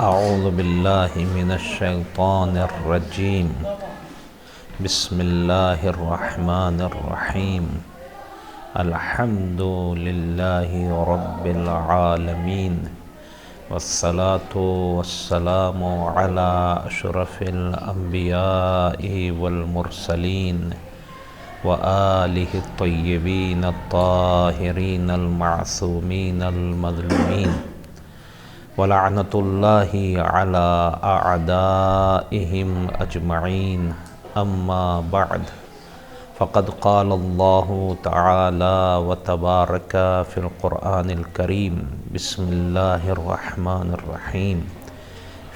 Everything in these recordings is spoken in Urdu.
اعوذ باللہ من الشیطان الرجیم بسم اللہ الرحمن الرحیم الحمد للہ رب العالمین والصلاة والسلام علی اشرف الانبیاء والمرسلین وآلہ الطیبین الطاہرین المعصومین المظلومین ولعنۃ اللہ علی اعدائہم اجمعین اما بعد فقد قال اللہ تعالی وتبارک فی القرآن الکریم بسم اللہ الرحمن الرحیم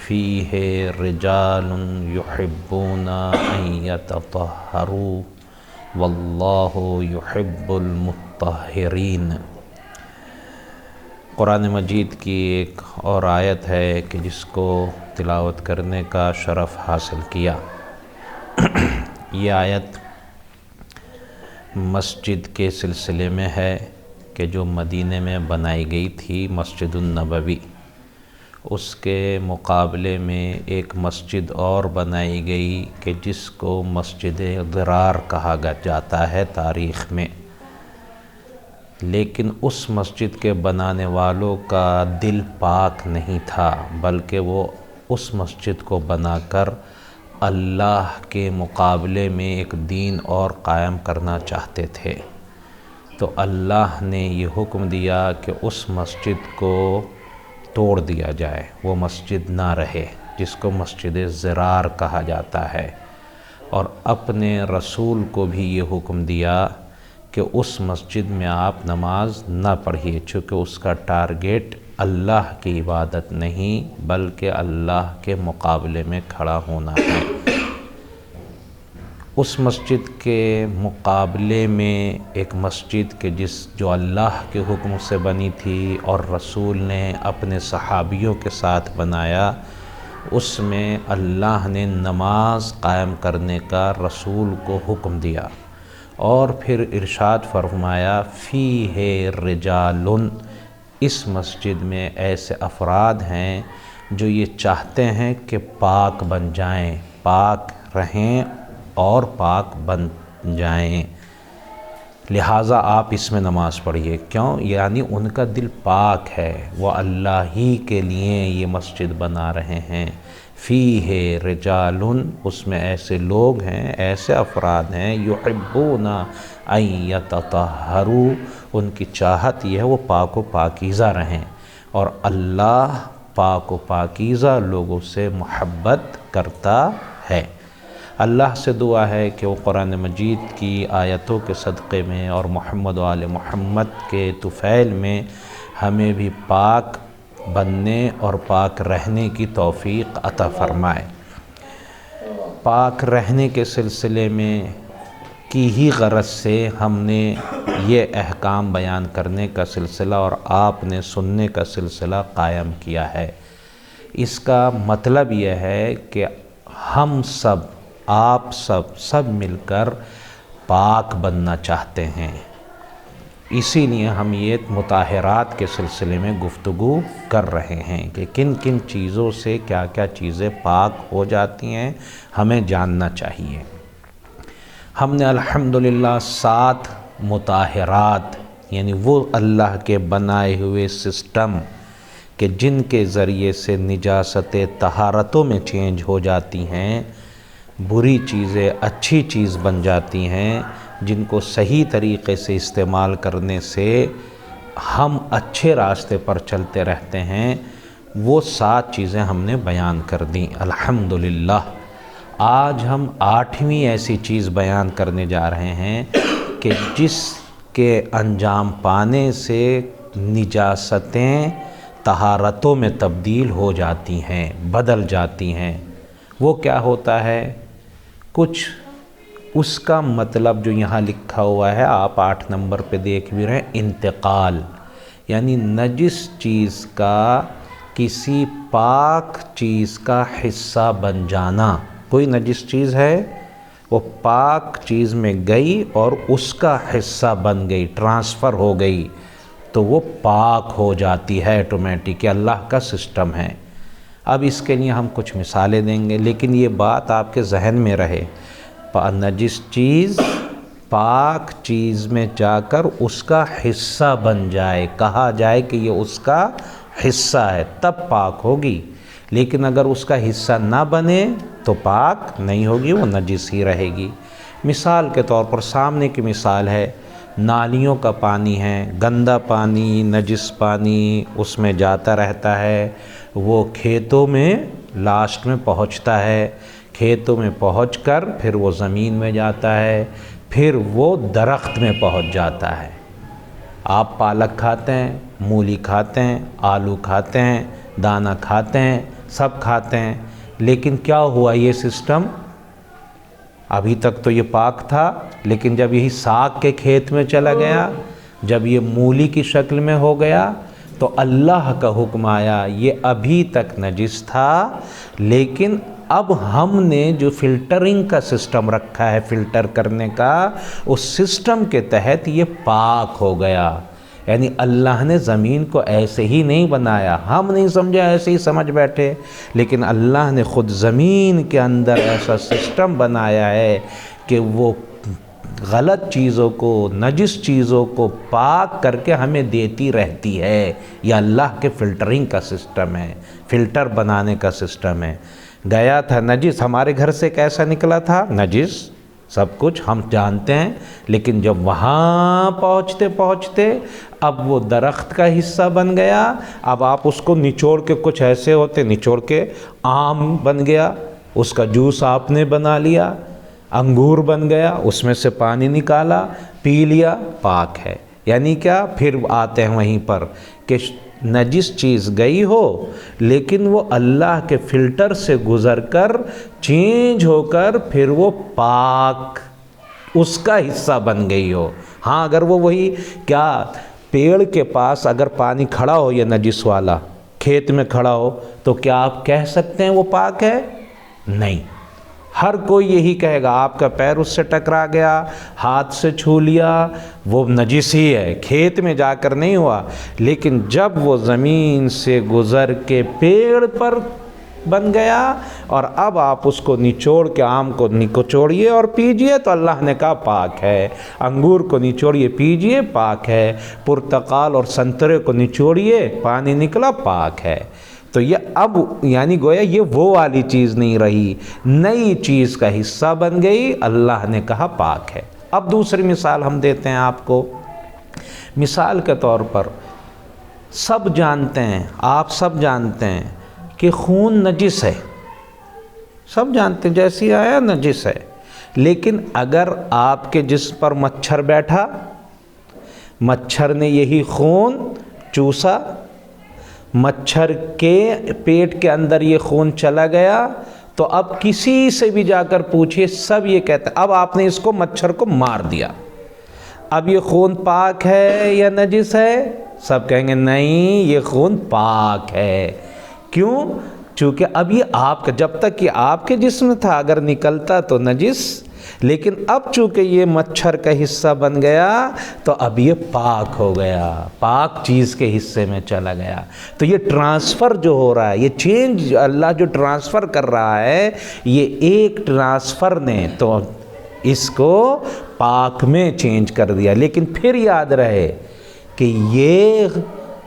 فیہ رجال یحبون ان یتطہروا واللہ یحب المطہرین۔ قرآن مجید کی ایک اور آیت ہے کہ جس کو تلاوت کرنے کا شرف حاصل کیا۔ یہ آیت مسجد کے سلسلے میں ہے کہ جو مدینے میں بنائی گئی تھی مسجد النبوی، اس کے مقابلے میں ایک مسجد اور بنائی گئی کہ جس کو مسجد ضرار کہا جاتا ہے تاریخ میں، لیکن اس مسجد کے بنانے والوں کا دل پاک نہیں تھا، بلکہ وہ اس مسجد کو بنا کر اللہ کے مقابلے میں ایک دین اور قائم کرنا چاہتے تھے۔ تو اللہ نے یہ حکم دیا کہ اس مسجد کو توڑ دیا جائے، وہ مسجد نہ رہے، جس کو مسجد ضرار کہا جاتا ہے، اور اپنے رسول کو بھی یہ حکم دیا کہ اس مسجد میں آپ نماز نہ پڑھیے، چونکہ اس کا ٹارگیٹ اللہ کی عبادت نہیں بلکہ اللہ کے مقابلے میں کھڑا ہونا ہے۔ اس مسجد کے مقابلے میں ایک مسجد کہ جو اللہ کے حکم سے بنی تھی اور رسول نے اپنے صحابیوں کے ساتھ بنایا، اس میں اللہ نے نماز قائم کرنے کا رسول کو حکم دیا، اور پھر ارشاد فرمایا فیہ رجال، اس مسجد میں ایسے افراد ہیں جو یہ چاہتے ہیں کہ پاک بن جائیں، پاک رہیں اور پاک بن جائیں، لہٰذا آپ اس میں نماز پڑھیے۔ کیوں؟ یعنی ان کا دل پاک ہے، وہ اللہ ہی کے لیے یہ مسجد بنا رہے ہیں۔ فیہ رجال، اس میں ایسے لوگ ہیں، ایسے افراد ہیں، یحبون ان یتطہروا، ان کی چاہت یہ ہے وہ پاک و پاکیزہ رہیں، اور اللہ پاک و پاکیزہ لوگوں سے محبت کرتا ہے۔ اللہ سے دعا ہے کہ وہ قرآن مجید کی آیتوں کے صدقے میں اور محمد و آل محمد کے طفیل میں ہمیں بھی پاک بننے اور پاک رہنے کی توفیق عطا فرمائے۔ پاک رہنے کے سلسلے میں کی ہی غرض سے ہم نے یہ احکام بیان کرنے کا سلسلہ اور آپ نے سننے کا سلسلہ قائم کیا ہے۔ اس کا مطلب یہ ہے کہ ہم سب، آپ سب مل کر پاک بننا چاہتے ہیں، اسی لیے ہم یہ مطہرات کے سلسلے میں گفتگو کر رہے ہیں کہ کن کن چیزوں سے کیا کیا چیزیں پاک ہو جاتی ہیں، ہمیں جاننا چاہیے۔ ہم نے الحمدللہ 7 مطہرات، یعنی وہ اللہ کے بنائے ہوئے سسٹم کہ جن کے ذریعے سے نجاستیں طہارتوں میں چینج ہو جاتی ہیں، بری چیزیں اچھی چیز بن جاتی ہیں، جن کو صحیح طریقے سے استعمال کرنے سے ہم اچھے راستے پر چلتے رہتے ہیں، وہ 7 چیزیں ہم نے بیان کر دیں الحمدللہ۔ آج ہم 8ویں ایسی چیز بیان کرنے جا رہے ہیں کہ جس کے انجام پانے سے نجاستیں طہارتوں میں تبدیل ہو جاتی ہیں، بدل جاتی ہیں۔ وہ کیا ہوتا ہے؟ کچھ اس کا مطلب جو یہاں لکھا ہوا ہے، آپ 8 نمبر پہ دیکھ بھی رہے ہیں، انتقال، یعنی نجس چیز کا کسی پاک چیز کا حصہ بن جانا۔ کوئی نجس چیز ہے، وہ پاک چیز میں گئی اور اس کا حصہ بن گئی، ٹرانسفر ہو گئی، تو وہ پاک ہو جاتی ہے آٹومیٹک، اللہ کا سسٹم ہے۔ اب اس کے لیے ہم کچھ مثالیں دیں گے، لیکن یہ بات آپ کے ذہن میں رہے، نجس چیز پاک چیز میں جا کر اس کا حصہ بن جائے، کہا جائے کہ یہ اس کا حصہ ہے، تب پاک ہوگی، لیکن اگر اس کا حصہ نہ بنے تو پاک نہیں ہوگی، وہ نجس ہی رہے گی۔ مثال کے طور پر سامنے کی مثال ہے، نالیوں کا پانی ہے، گندا پانی، نجس پانی اس میں جاتا رہتا ہے، وہ کھیتوں میں لاسٹ میں پہنچتا ہے، کھیتوں میں پہنچ کر پھر وہ زمین میں جاتا ہے، پھر وہ درخت میں پہنچ جاتا ہے۔ آپ پالک کھاتے ہیں، مولی کھاتے ہیں، آلو کھاتے ہیں، دانہ کھاتے ہیں، سب کھاتے ہیں، لیکن کیا ہوا یہ سسٹم؟ ابھی تک تو یہ پاک تھا، لیکن جب یہی ساگ کے کھیت میں چلا گیا، جب یہ مولی کی شکل میں ہو گیا تو اللہ کا حکم آیا، یہ ابھی تک نجس تھا، لیکن اب ہم نے جو فلٹرنگ کا سسٹم رکھا ہے، فلٹر کرنے کا، اس سسٹم کے تحت یہ پاک ہو گیا۔ یعنی اللہ نے زمین کو ایسے ہی نہیں بنایا، ہم نہیں سمجھا، ایسے ہی سمجھ بیٹھے، لیکن اللہ نے خود زمین کے اندر ایسا سسٹم بنایا ہے کہ وہ غلط چیزوں کو، نجس چیزوں کو پاک کر کے ہمیں دیتی رہتی ہے۔ یہ اللہ کے فلٹرنگ کا سسٹم ہے، فلٹر بنانے کا سسٹم ہے۔ گیا تھا نجس، ہمارے گھر سے کیسا نکلا تھا؟ نجس، سب کچھ ہم جانتے ہیں، لیکن جب وہاں پہنچتے پہنچتے اب وہ درخت کا حصہ بن گیا، اب آپ اس کو نچوڑ کے، کچھ ایسے ہوتے نچوڑ کے آم بن گیا، اس کا جوس آپ نے بنا لیا، انگور بن گیا، اس میں سے پانی نکالا، پی لیا، پاک ہے۔ یعنی کیا؟ پھر آتے ہیں وہیں پر کہ نجس چیز گئی ہو، لیکن وہ اللہ کے فلٹر سے گزر کر چینج ہو کر پھر وہ پاک اس کا حصہ بن گئی ہو۔ ہاں، اگر وہ وہی کیا پیڑ کے پاس اگر پانی کھڑا ہو، یہ نجس والا کھیت میں کھڑا ہو، تو کیا آپ کہہ سکتے ہیں وہ پاک ہے؟ نہیں، ہر کوئی یہی کہے گا، آپ کا پیر اس سے ٹکرا گیا، ہاتھ سے چھو لیا، وہ نجس ہی ہے، کھیت میں جا کر نہیں ہوا، لیکن جب وہ زمین سے گزر کے پیڑ پر بن گیا اور اب آپ اس کو نچوڑ کے آم کو نچوڑیے اور پیجئے تو اللہ نے کہا پاک ہے، انگور کو نچوڑیے پیجئے پاک ہے، پرتقال اور سنترے کو نچوڑیے پانی نکلا پاک ہے۔ تو یہ اب یعنی گویا یہ وہ والی چیز نہیں رہی، نئی چیز کا حصہ بن گئی، اللہ نے کہا پاک ہے۔ اب دوسری مثال ہم دیتے ہیں آپ کو۔ مثال کے طور پر سب جانتے ہیں، آپ سب جانتے ہیں کہ خون نجس ہے، سب جانتے ہیں، جیسی آیا نجس ہے، لیکن اگر آپ کے جسم پر مچھر بیٹھا، مچھر نے یہی خون چوسا، مچھر کے پیٹ کے اندر یہ خون چلا گیا، تو اب کسی سے بھی جا کر پوچھئے، سب یہ کہتے ہیں اب آپ نے اس کو مچھر کو مار دیا، اب یہ خون پاک ہے یا نجس ہے؟ سب کہیں گے نہیں، یہ خون پاک ہے۔ کیوں؟ چونکہ اب یہ آپ کا، جب تک یہ آپ کے جسم تھا اگر نکلتا تو نجس، لیکن اب چونکہ یہ مچھر کا حصہ بن گیا تو اب یہ پاک ہو گیا، پاک چیز کے حصے میں چلا گیا۔ تو یہ ٹرانسفر جو ہو رہا ہے، یہ چینج اللہ جو ٹرانسفر کر رہا ہے، یہ ایک ٹرانسفر نے تو اس کو پاک میں چینج کر دیا۔ لیکن پھر یاد رہے کہ یہ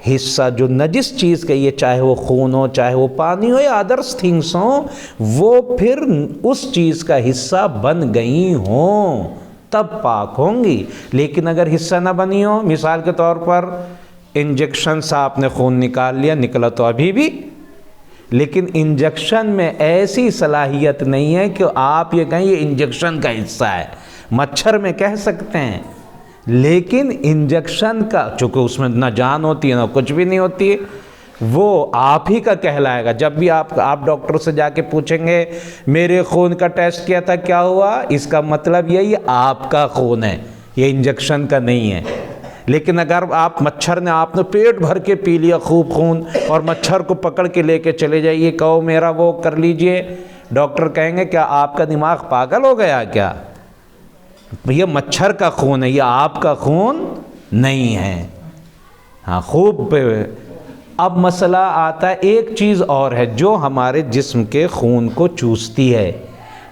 حصہ جو نجس چیز کا، یہ چاہے وہ خون ہو، چاہے وہ پانی ہو یا ادرس تھنگس ہوں، وہ پھر اس چیز کا حصہ بن گئی ہوں تب پاک ہوں گی۔ لیکن اگر حصہ نہ بنی ہو، مثال کے طور پر انجیکشن سے آپ نے خون نکال لیا، نکلا تو ابھی بھی، لیکن انجیکشن میں ایسی صلاحیت نہیں ہے کہ آپ یہ کہیں یہ انجیکشن کا حصہ ہے۔ مچھر میں کہہ سکتے ہیں، لیکن انجیکشن کا چونکہ اس میں نہ جان ہوتی ہے نہ کچھ بھی نہیں ہوتی ہے، وہ آپ ہی کا کہلائے گا۔ جب بھی آپ ڈاکٹر سے جا کے پوچھیں گے میرے خون کا ٹیسٹ کیا تھا کیا ہوا، اس کا مطلب یہی آپ کا خون ہے، یہ انجیکشن کا نہیں ہے۔ لیکن اگر مچھر نے آپ نے پیٹ بھر کے پی لیا خوب خون اور مچھر کو پکڑ کے لے کے چلے جائیے، کہو میرا وہ کر لیجئے، ڈاکٹر کہیں گے کیا آپ کا دماغ پاگل ہو گیا کیا؟ یہ مچھر کا خون ہے، یہ آپ کا خون نہیں ہے۔ ہاں، خوب اب مسئلہ آتا ہے ایک چیز اور ہے جو ہمارے جسم کے خون کو چوستی ہے،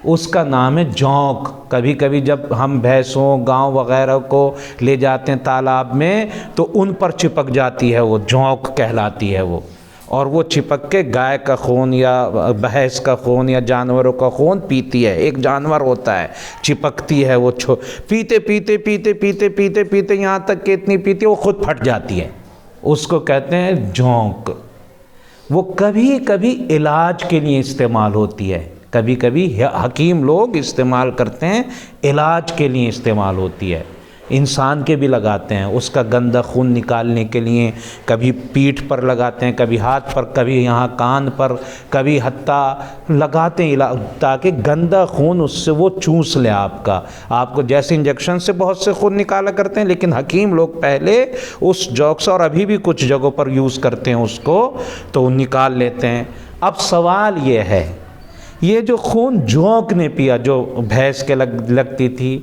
اس کا نام ہے جونک۔ کبھی کبھی جب ہم بھینسوں گاؤں وغیرہ کو لے جاتے ہیں تالاب میں تو ان پر چپک جاتی ہے، وہ جونک کہلاتی ہے وہ، اور وہ چپک کے گائے کا خون یا بھینس کا خون یا جانوروں کا خون پیتی ہے۔ ایک جانور ہوتا ہے، چپکتی ہے وہ، پیتے پیتے پیتے پیتے پیتے پیتے یہاں تک کہ اتنی پیتی ہے وہ خود پھٹ جاتی ہے، اس کو کہتے ہیں جونک۔ وہ کبھی کبھی علاج کے لیے استعمال ہوتی ہے، کبھی کبھی حکیم لوگ استعمال کرتے ہیں، علاج کے لیے استعمال ہوتی ہے، انسان کے بھی لگاتے ہیں اس کا گندا خون نکالنے کے لیے، کبھی پیٹھ پر لگاتے ہیں، کبھی ہاتھ پر، کبھی یہاں کان پر، کبھی حتیٰ لگاتے ہیں تاکہ گندا خون اس سے وہ چوس لے آپ کو جیسے انجیکشن سے بہت سے خون نکالا کرتے ہیں، لیکن حکیم لوگ پہلے اس جوک سے، اور ابھی بھی کچھ جگہوں پر یوز کرتے ہیں اس کو، تو نکال لیتے ہیں۔ اب سوال یہ ہے، یہ جو خون جونک نے پیا، جو بھینس کے لگتی تھی،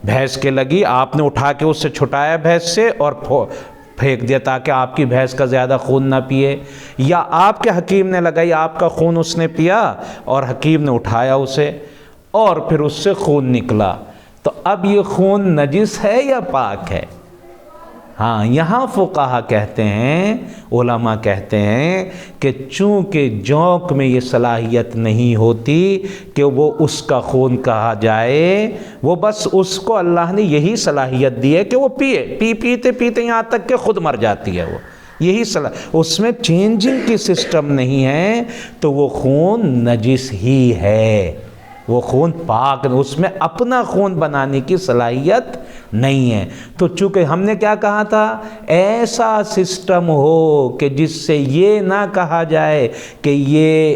بھینس کے لگی، آپ نے اٹھا کے اس سے چھٹایا بھینس سے اور پھینک دیا تاکہ آپ کی بھینس کا زیادہ خون نہ پیے، یا آپ کے حکیم نے لگائی، آپ کا خون اس نے پیا اور حکیم نے اٹھایا اسے اور پھر اس سے خون نکلا، تو اب یہ خون نجس ہے یا پاک ہے؟ ہاں، یہاں فقہا کہتے ہیں، علماء کہتے ہیں کہ چونکہ جونک میں یہ صلاحیت نہیں ہوتی کہ وہ اس کا خون کہا جائے، وہ بس اس کو اللہ نے یہی صلاحیت دی ہے کہ وہ پیتے پیتے یہاں تک کہ خود مر جاتی ہے، وہ یہی اس میں چینجنگ کی سسٹم نہیں ہے، تو وہ خون نجس ہی ہے، وہ خون پاک، اس میں اپنا خون بنانے کی صلاحیت نہیں ہے۔ تو چونکہ ہم نے کیا کہا تھا، ایسا سسٹم ہو کہ جس سے یہ نہ کہا جائے کہ یہ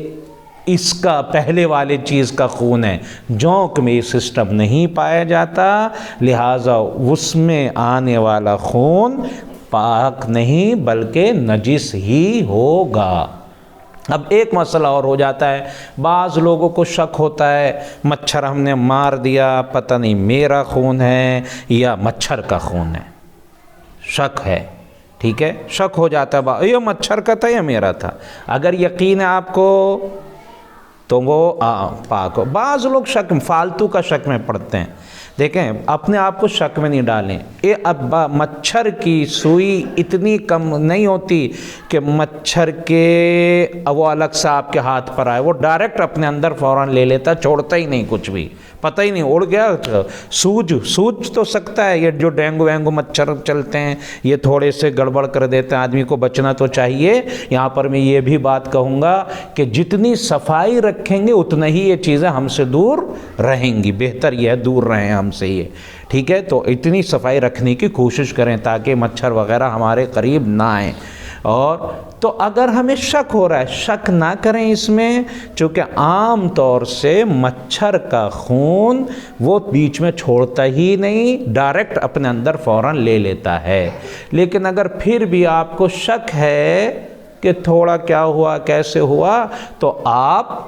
اس کا پہلے والے چیز کا خون ہے، جونک میں یہ سسٹم نہیں پایا جاتا، لہٰذا اس میں آنے والا خون پاک نہیں بلکہ نجس ہی ہوگا۔ اب ایک مسئلہ اور ہو جاتا ہے، بعض لوگوں کو شک ہوتا ہے مچھر ہم نے مار دیا، پتہ نہیں میرا خون ہے یا مچھر کا خون ہے، شک ہے، ٹھیک ہے، شک ہو جاتا ہے یہ مچھر کا تھا یا میرا تھا، اگر یقین ہے آپ کو تو وہ پاک ہو۔ بعض لوگ شک، فالتو کا شک میں پڑتے ہیں، دیکھیں اپنے آپ کو شک میں نہیں ڈالیں، اب مچھر کی سوئی اتنی کم نہیں ہوتی کہ مچھر کے وہ الگ سے آپ کے ہاتھ پر آئے، وہ ڈائریکٹ اپنے اندر فوراً لے لیتا، چھوڑتا ہی نہیں کچھ بھی، پتہ ہی نہیں اڑ گیا۔ سوج تو سکتا ہے، یہ جو ڈینگو وینگو مچھر چلتے ہیں یہ تھوڑے سے گڑبڑ کر دیتے ہیں، آدمی کو بچنا تو چاہیے۔ یہاں پر میں یہ بھی بات کہوں گا کہ جتنی صفائی رکھیں گے اتنا ہی یہ چیزیں ہم سے دور رہیں گی، بہتر یہ ہے دور رہیں ہم سے یہ، ٹھیک ہے، تو اتنی صفائی رکھنے کی کوشش کریں تاکہ مچھر وغیرہ ہمارے قریب نہ آئیں۔ اور تو اگر ہمیں شک ہو رہا ہے، شک نہ کریں اس میں، چونکہ عام طور سے مچھر کا خون وہ بیچ میں چھوڑتا ہی نہیں، ڈائریکٹ اپنے اندر فوراً لے لیتا ہے۔ لیکن اگر پھر بھی آپ کو شک ہے کہ تھوڑا کیا ہوا کیسے ہوا، تو آپ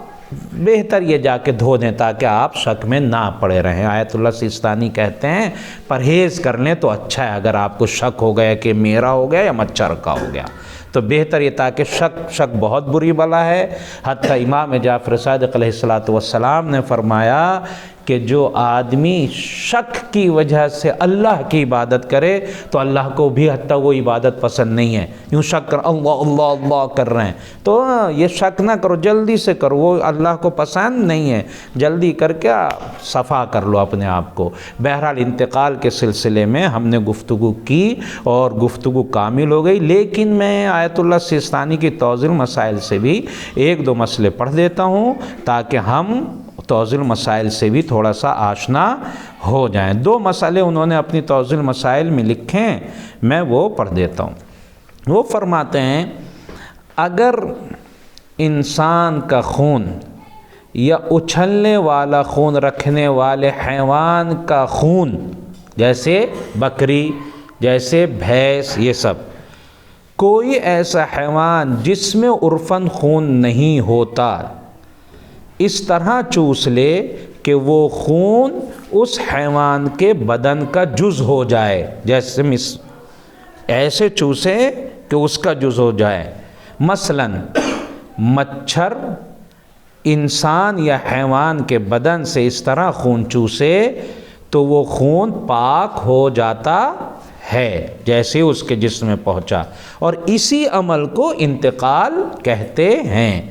بہتر یہ جا کے دھو دیں تاکہ آپ شک میں نہ پڑے رہیں۔ آیت اللہ سیستانی کہتے ہیں پرہیز کر لیں تو اچھا ہے، اگر آپ کو شک ہو گیا کہ میرا ہو گیا یا مچھر کا ہو گیا تو بہتر یہ، تاکہ شک بہت بری بلا ہے۔ حتیٰ امام جعفر صادق علیہ السلام نے فرمایا کہ جو آدمی شک کی وجہ سے اللہ کی عبادت کرے تو اللہ کو بھی حتیٰ وہ عبادت پسند نہیں ہے، یوں شک کر اللہ اللہ اللہ کر رہے ہیں تو یہ شک نہ کرو، جلدی سے کرو، وہ اللہ کو پسند نہیں ہے، جلدی کر کے صفا کر لو اپنے آپ کو۔ بہرحال انتقال کے سلسلے میں ہم نے گفتگو کی اور گفتگو کامل ہو گئی، لیکن میں آیت اللہ سیستانی کی توضیح المسائل سے بھی ایک دو مسئلے پڑھ دیتا ہوں تاکہ ہم توضیح المسائل سے بھی تھوڑا سا آشنا ہو جائیں۔ دو مسئلے انہوں نے اپنی توضیح المسائل میں لکھے ہیں، میں وہ پڑھ دیتا ہوں۔ وہ فرماتے ہیں اگر انسان کا خون یا اچھلنے والا خون رکھنے والے حیوان کا خون، جیسے بکری، جیسے بھینس، یہ سب کوئی ایسا حیوان جس میں عرفاً خون نہیں ہوتا اس طرح چوس لے کہ وہ خون اس حیوان کے بدن کا جز ہو جائے، جیسے ایسے چوسے کہ اس کا جز ہو جائے۔ مثلا مچھر انسان یا حیوان کے بدن سے اس طرح خون چوسے تو وہ خون پاک ہو جاتا ہے جیسے اس کے جسم میں پہنچا، اور اسی عمل کو انتقال کہتے ہیں۔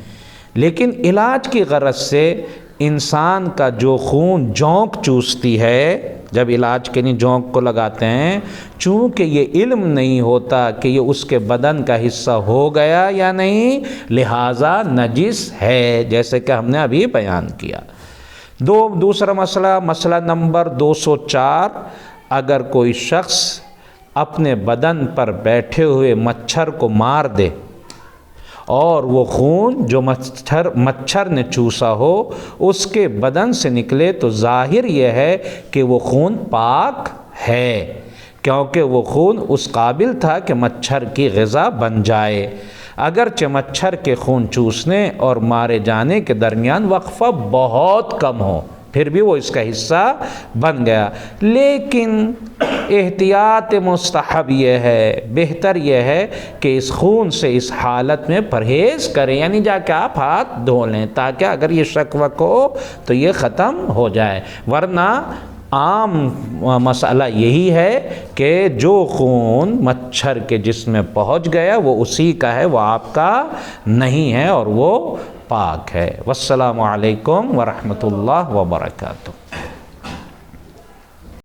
لیکن علاج کی غرض سے انسان کا جو خون جونک چوستی ہے، جب علاج کے لیے جونک کو لگاتے ہیں، چونکہ یہ علم نہیں ہوتا کہ یہ اس کے بدن کا حصہ ہو گیا یا نہیں، لہٰذا نجس ہے، جیسے کہ ہم نے ابھی بیان کیا۔ دوسرا مسئلہ نمبر 204، اگر کوئی شخص اپنے بدن پر بیٹھے ہوئے مچھر کو مار دے اور وہ خون جو مچھر نے چوسا ہو اس کے بدن سے نکلے تو ظاہر یہ ہے کہ وہ خون پاک ہے، کیونکہ وہ خون اس قابل تھا کہ مچھر کی غذا بن جائے۔ اگرچہ مچھر کے خون چوسنے اور مارے جانے کے درمیان وقفہ بہت کم ہو، پھر بھی وہ اس کا حصہ بن گیا، لیکن احتیاط مستحب یہ ہے، بہتر یہ ہے کہ اس خون سے اس حالت میں پرہیز کریں، یعنی جا کے آپ ہاتھ دھو لیں تاکہ اگر یہ شک وک ہو تو یہ ختم ہو جائے، ورنہ عام مسئلہ یہی ہے کہ جو خون مچھر کے جسم میں پہنچ گیا وہ اسی کا ہے، وہ آپ کا نہیں ہے اور وہ پاک ہے۔ والسلام علیکم ورحمۃ اللہ وبرکاتہ۔